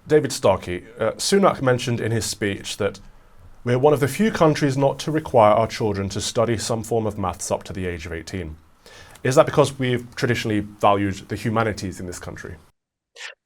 David Starkey, Sunak mentioned in his speech that we're one of the few countries not to require our children to study some form of maths up to the age of 18. Is that because we've traditionally valued the humanities in this country?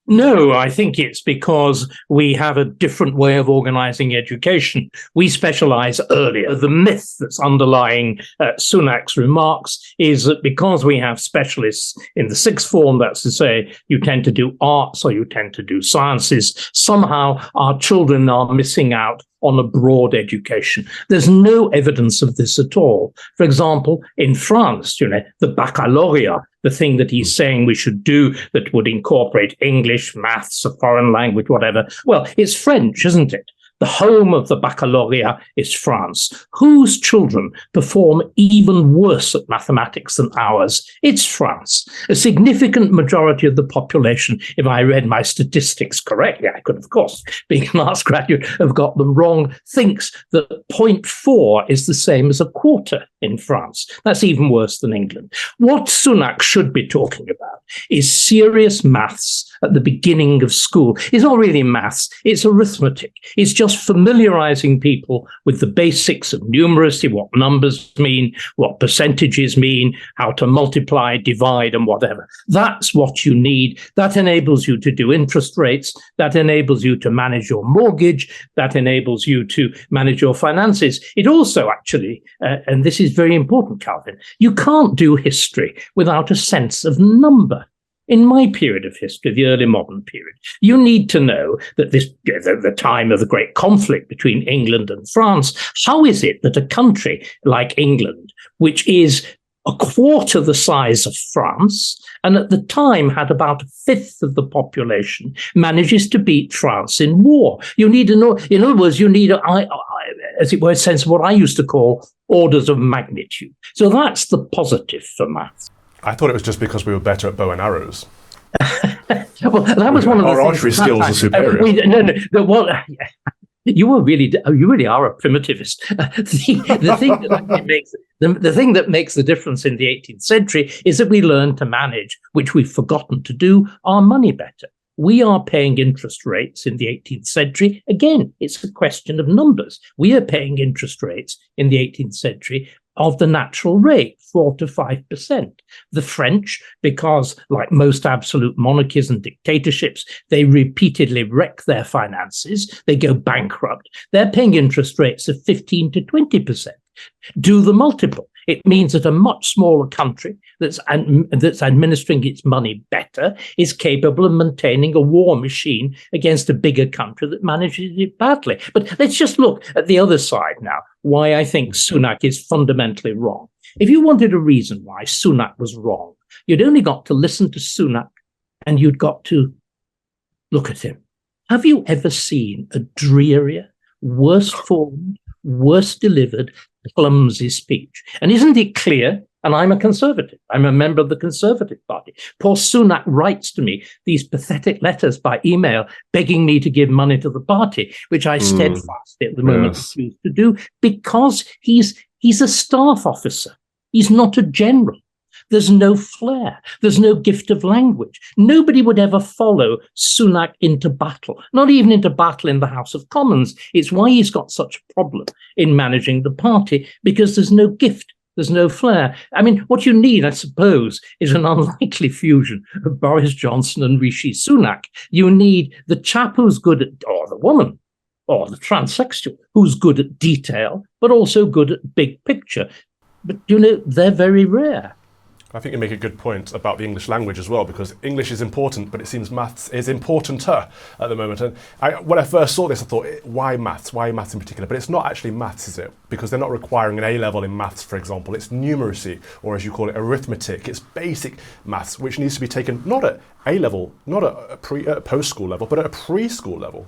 No, I think it's because we have a different way of organizing education. We specialize earlier. The myth that's underlying Sunak's remarks is that because we have specialists in the sixth form, that's to say, you tend to do arts or you tend to do sciences, somehow our children are missing out on a broad education. There's no evidence of this at all. For example, in France, the baccalaureate, the thing that he's saying we should do that would incorporate English, maths, a foreign language, whatever. Well, it's French, isn't it? The home of the baccalaureate is France. Whose children perform even worse at mathematics than ours? It's France. A significant majority of the population, if I read my statistics correctly, I could, of course, being an arts graduate, have got them wrong, thinks that 0.4 is the same as a quarter in France. That's even worse than England. What Sunak should be talking about is serious maths at the beginning of school. It's not really maths, it's arithmetic. It's just familiarizing people with the basics of numeracy, what numbers mean, what percentages mean, how to multiply, divide, and whatever. That's what you need. That enables you to do interest rates. That enables you to manage your mortgage. That enables you to manage your finances. It also actually, and this is very important, Calvin, you can't do history without a sense of number. In my period of history, the early modern period, you need to know that the time of the great conflict between England and France, how is it that a country like England, which is a quarter the size of France, and at the time had about a fifth of the population, manages to beat France in war? You need to know, in other words, you need, as it were, a sense of what I used to call orders of magnitude. So that's the positive for maths. I thought it was just because we were better at bow and arrows. Well, that was one of the our archery skills are superior. You really are a primitivist. The thing that makes the difference in the 18th century is that we learn to manage, which we've forgotten to do, our money better. We are paying interest rates in the 18th century. Again, it's a question of numbers. We are paying interest rates in the 18th century of the natural rate, 4 to 5%. The French, because like most absolute monarchies and dictatorships, they repeatedly wreck their finances, they go bankrupt, they're paying interest rates of 15 to 20%. Do the multiple. It means that a much smaller country that's administering its money better is capable of maintaining a war machine against a bigger country that manages it badly. But let's just look at the other side now, why I think Sunak is fundamentally wrong. If you wanted a reason why Sunak was wrong, you'd only got to listen to Sunak and you'd got to look at him. Have you ever seen a drearier, worse formed, worse delivered, clumsy speech? And isn't it clear? And I'm a conservative. I'm a member of the Conservative Party. Poor Sunak writes to me these pathetic letters by email begging me to give money to the party, which I steadfastly at the moment refuse to do, because he's a staff officer. He's not a general. There's no flair. There's no gift of language. Nobody would ever follow Sunak into battle, not even into battle in the House of Commons. It's why he's got such a problem in managing the party, because there's no gift. There's no flair. I mean, what you need, I suppose, is an unlikely fusion of Boris Johnson and Rishi Sunak. You need the chap who's good at, or the woman, or the transsexual, who's good at detail, but also good at big picture. But, they're very rare. I think you make a good point about the English language as well, because English is important, but it seems maths is importanter at the moment. And when I first saw this, I thought, why maths? Why maths in particular? But it's not actually maths, is it? Because they're not requiring an A-level in maths, for example. It's numeracy, or as you call it, arithmetic. It's basic maths, which needs to be taken not at A-level, not at a post-school level, but at a preschool level.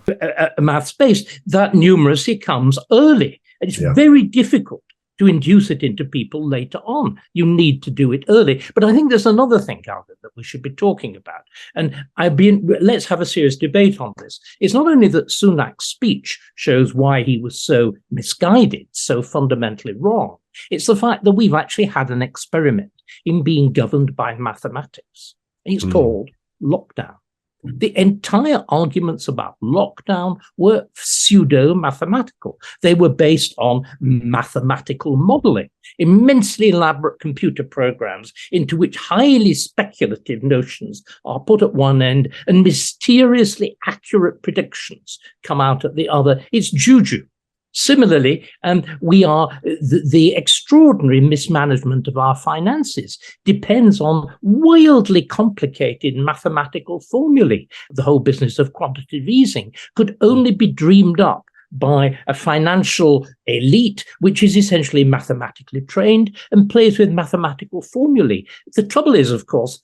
Maths-based, that numeracy comes early. And it's very difficult to induce it into people later on. You need to do it early. But I think there's another thing, Calvin, that we should be talking about. And let's have a serious debate on this. It's not only that Sunak's speech shows why he was so misguided, so fundamentally wrong. It's the fact that we've actually had an experiment in being governed by mathematics. It's called lockdown. The entire arguments about lockdown were pseudo-mathematical. They were based on mathematical modeling, immensely elaborate computer programs into which highly speculative notions are put at one end and mysteriously accurate predictions come out at the other. It's juju. Similarly, the extraordinary mismanagement of our finances depends on wildly complicated mathematical formulae. The whole business of quantitative easing could only be dreamed up by a financial elite, which is essentially mathematically trained and plays with mathematical formulae. The trouble is, of course,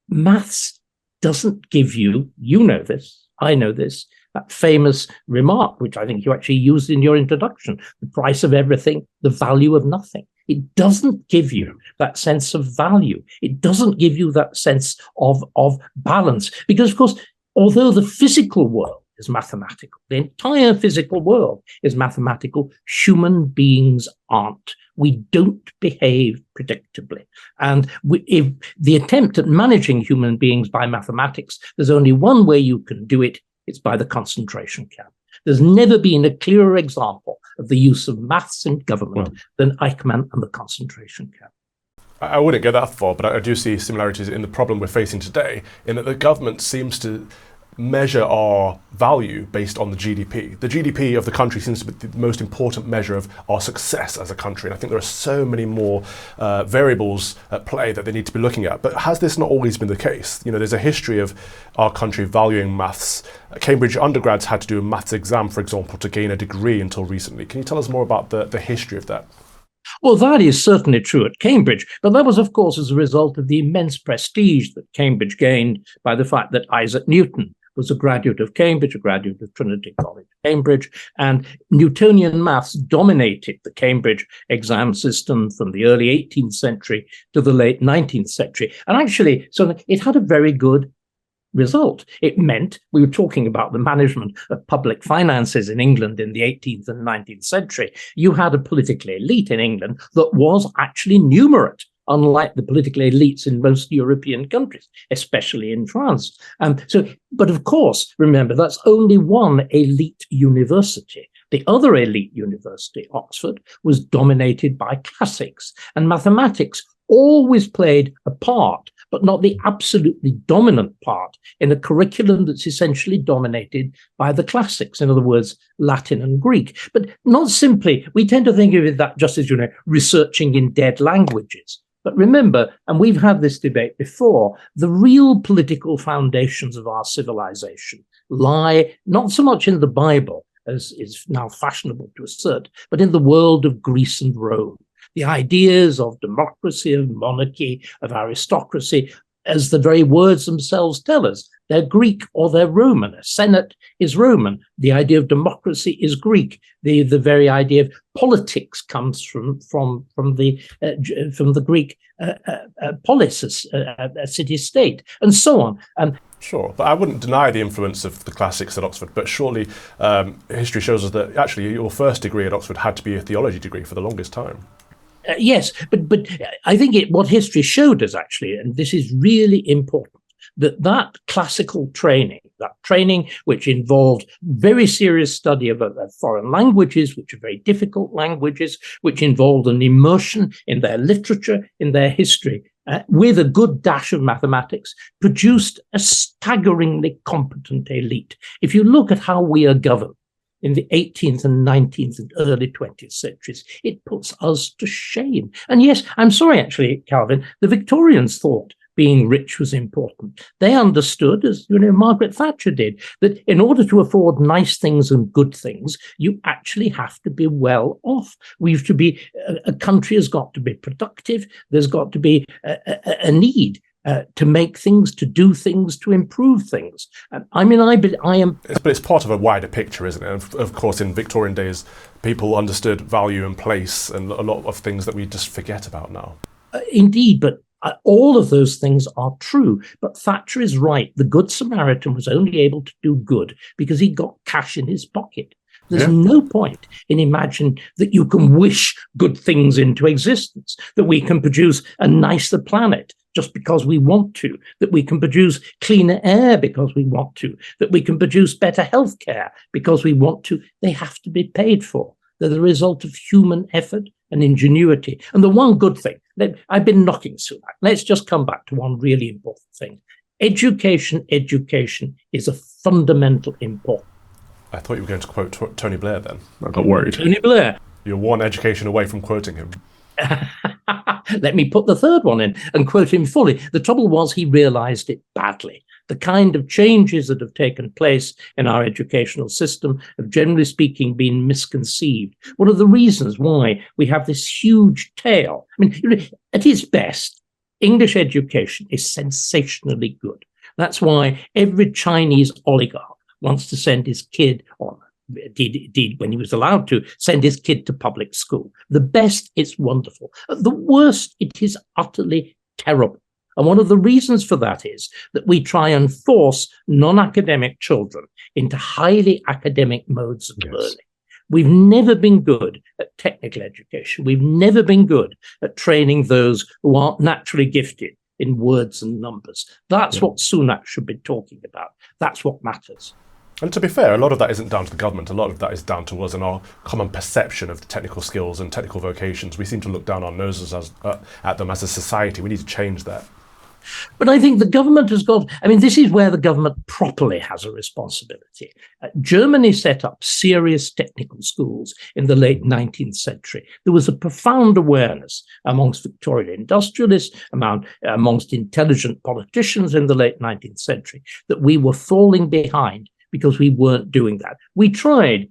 maths doesn't give you, you know this, I know this, that famous remark, which I think you actually used in your introduction, the price of everything, the value of nothing. It doesn't give you that sense of value. It doesn't give you that sense of balance. Because, of course, although the physical world is mathematical, the entire physical world is mathematical, human beings aren't. We don't behave predictably. And if the attempt at managing human beings by mathematics, there's only one way you can do it. It's by the concentration camp. There's never been a clearer example of the use of maths in government than Eichmann and the concentration camp. I wouldn't go that far, but I do see similarities in the problem we're facing today, in that the government seems to measure our value based on the GDP. The GDP of the country seems to be the most important measure of our success as a country. And I think there are so many more variables at play that they need to be looking at. But has this not always been the case? You know, there's a history of our country valuing maths. Cambridge undergrads had to do a maths exam, for example, to gain a degree until recently. Can you tell us more about the history of that? Well, that is certainly true at Cambridge, but that was, of course, as a result of the immense prestige that Cambridge gained by the fact that Isaac Newton was a graduate of Cambridge, a graduate of Trinity College, Cambridge, and Newtonian maths dominated the Cambridge exam system from the early 18th century to the late 19th century. And actually, so it had a very good result. It meant, we were talking about the management of public finances in England in the 18th and 19th century. You had a political elite in England that was actually numerate, unlike the political elites in most European countries, especially in France. But of course, remember, that's only one elite university. The other elite university, Oxford, was dominated by classics, and mathematics always played a part, but not the absolutely dominant part in a curriculum that's essentially dominated by the classics, in other words, Latin and Greek. But not simply, we tend to think of it that just as, researching in dead languages. But remember, and we've had this debate before, the real political foundations of our civilization lie not so much in the Bible, as is now fashionable to assert, but in the world of Greece and Rome. The ideas of democracy, of monarchy, of aristocracy, as the very words themselves tell us, they're Greek or they're Roman. A senate is Roman. The idea of democracy is Greek. The very idea of politics comes from the Greek polis, a city-state, and so on. And sure, but I wouldn't deny the influence of the classics at Oxford, but surely history shows us that actually your first degree at Oxford had to be a theology degree for the longest time. Yes, but I think what history showed us actually, and this is really important, that classical training, that training which involved very serious study of foreign languages, which are very difficult languages, which involved an immersion in their literature, in their history, with a good dash of mathematics, produced a staggeringly competent elite. If you look at how we are governed in the 18th and 19th and early 20th centuries, it puts us to shame. And yes, I'm sorry, actually, Calvin, the Victorians thought being rich was important. They understood, as Margaret Thatcher did, that in order to afford nice things and good things, you actually have to be well off. A country has got to be productive. There's got to be a need to make things, to do things, to improve things. I mean, I am. But it's part of a wider picture, isn't it? Of course, in Victorian days, people understood value and place and a lot of things that we just forget about now. Indeed, but all of those things are true. But Thatcher is right. The Good Samaritan was only able to do good because he got cash in his pocket. There's no point in imagining that you can wish good things into existence, that we can produce a nicer planet just because we want to, that we can produce cleaner air because we want to, that we can produce better healthcare because we want to. They have to be paid for. They're the result of human effort and ingenuity. And the one good thing, I've been knocking Sunak. Let's just come back to one really important thing. Education is a fundamental important. I thought you were going to quote Tony Blair then. I got worried. Tony Blair. You're one education away from quoting him. Let me put the third one in and quote him fully. The trouble was he realized it badly. The kind of changes that have taken place in our educational system have, generally speaking, been misconceived. One of the reasons why we have this huge tail. I mean, at its best, English education is sensationally good. That's why every Chinese oligarch wants to send his kid on, did when he was allowed to, send his kid to public school. The best, it's wonderful. The worst, it is utterly terrible. And one of the reasons for that is that we try and force non-academic children into highly academic modes of learning. We've never been good at technical education. We've never been good at training those who aren't naturally gifted in words and numbers. That's what Sunak should be talking about. That's what matters. And to be fair, a lot of that isn't down to the government. A lot of that is down to us and our common perception of technical skills and technical vocations. We seem to look down our noses at them as a society. We need to change that. But I think the government has got, I mean, this is where the government properly has a responsibility. Germany set up serious technical schools in the late 19th century. There was a profound awareness amongst Victorian industrialists, amongst intelligent politicians in the late 19th century, that we were falling behind because we weren't doing that. We tried,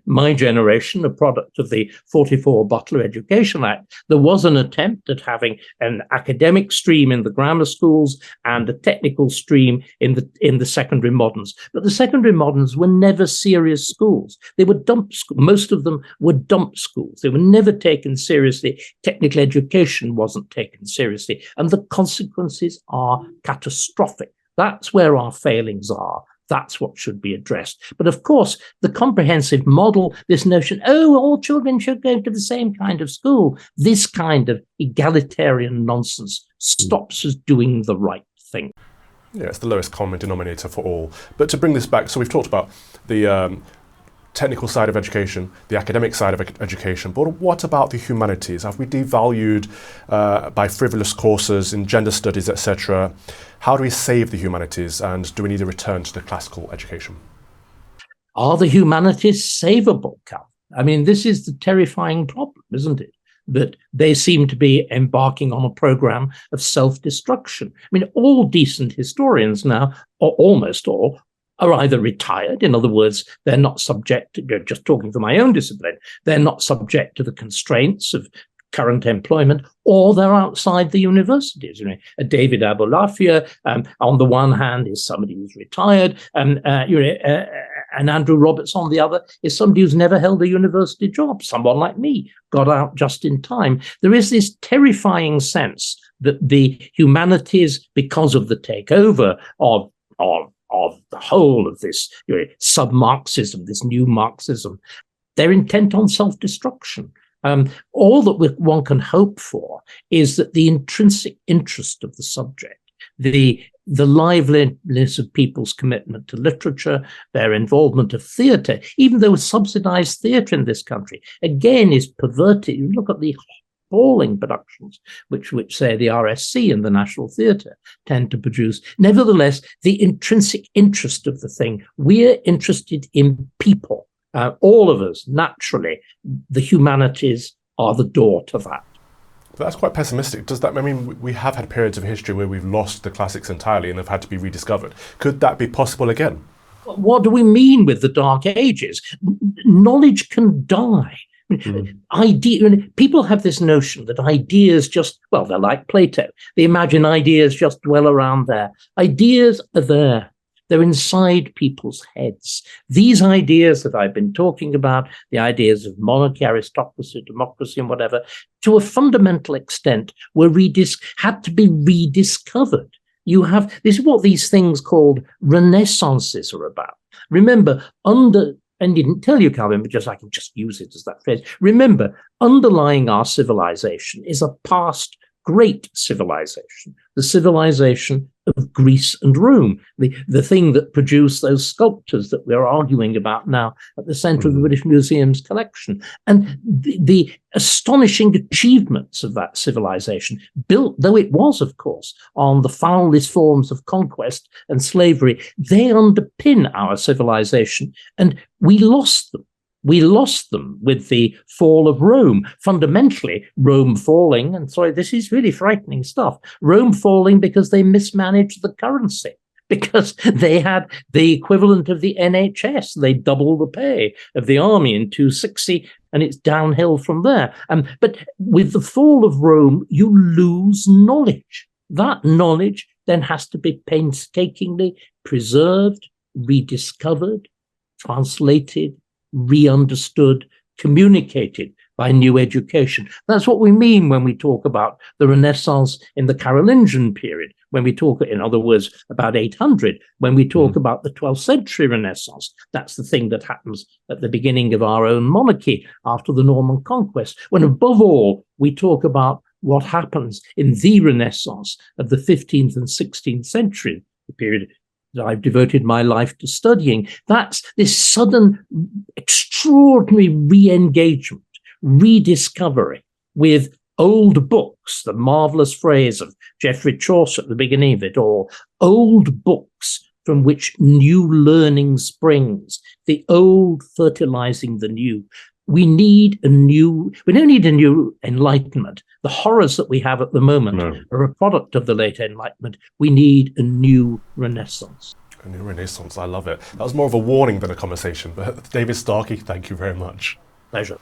my generation, a product of the 44 Butler Education Act, there was an attempt at having an academic stream in the grammar schools and a technical stream in the secondary moderns. But the secondary moderns were never serious schools. They were dump schools. Most of them were dump schools. They were never taken seriously. Technical education wasn't taken seriously. And the consequences are catastrophic. That's where our failings are. That's what should be addressed. But of course, the comprehensive model, this notion, all children should go to the same kind of school, this kind of egalitarian nonsense stops us doing the right thing. Yeah, it's the lowest common denominator for all. But to bring this back, so we've talked about the technical side of education, the academic side of education, but what about the humanities? Have we devalued by frivolous courses in gender studies, etc.? How do we save the humanities, and do we need a return to the classical education? Are the humanities savable, Cal? I mean, this is the terrifying problem, isn't it? That they seem to be embarking on a program of self-destruction. I mean, all decent historians now, or almost all, are either retired, in other words, they're not subject to, just talking for my own discipline, they're not subject to the constraints of current employment, or they're outside the universities. David Abulafia, on the one hand, is somebody who's retired, and Andrew Roberts, on the other, is somebody who's never held a university job. Someone like me got out just in time. There is this terrifying sense that the humanities, because of the takeover of the whole of this sub-Marxism, this new Marxism, they're intent on self-destruction. All that one can hope for is that the intrinsic interest of the subject, the liveliness of people's commitment to literature, their involvement of theatre, even though subsidized theatre in this country, again, is perverted. You look at the appalling productions which say the RSC and the National Theatre tend to produce. Nevertheless, the intrinsic interest of the thing, we're interested in people. All of us, naturally, the humanities are the door to that. But that's quite pessimistic. Does that mean we have had periods of history where we've lost the classics entirely and have had to be rediscovered? Could that be possible again? What do we mean with the Dark Ages? Knowledge can die. People have this notion that ideas they're like Plato. They imagine ideas just dwell around there. Ideas are there. They're inside people's heads. These ideas that I've been talking about, the ideas of monarchy, aristocracy, democracy, and whatever, to a fundamental extent, had to be rediscovered. This is what these things called renaissances are about. Remember, and didn't tell you, Calvin, but I can just use it as that phrase. Remember, underlying our civilization is a past great civilization, the civilization of Greece and Rome, the thing that produced those sculptures that we're arguing about now at the center of the British Museum's collection. And the astonishing achievements of that civilization, built, though it was, of course, on the foulest forms of conquest and slavery, they underpin our civilization, and we lost them. We lost them with the fall of Rome. Fundamentally, Rome falling, and this is really frightening stuff, Rome falling because they mismanaged the currency, because they had the equivalent of the NHS. They doubled the pay of the army in 260, and it's downhill from there. But with the fall of Rome, you lose knowledge. That knowledge then has to be painstakingly preserved, rediscovered, translated, re-understood, communicated by new education. That's what we mean when we talk about the Renaissance in the Carolingian period, when we talk, in other words, about 800, when we talk about the 12th century Renaissance. That's the thing that happens at the beginning of our own monarchy after the Norman conquest, when above all, we talk about what happens in the Renaissance of the 15th and 16th century, the period that I've devoted my life to studying. That's this sudden, extraordinary re-engagement, rediscovery with old books, the marvelous phrase of Geoffrey Chaucer at the beginning of it all, old books from which new learning springs, the old fertilizing the new. We don't need a new enlightenment. The horrors that we have at the moment are a product of the late Enlightenment. We need a new Renaissance. A new Renaissance, I love it. That was more of a warning than a conversation, but David Starkey, thank you very much. Pleasure.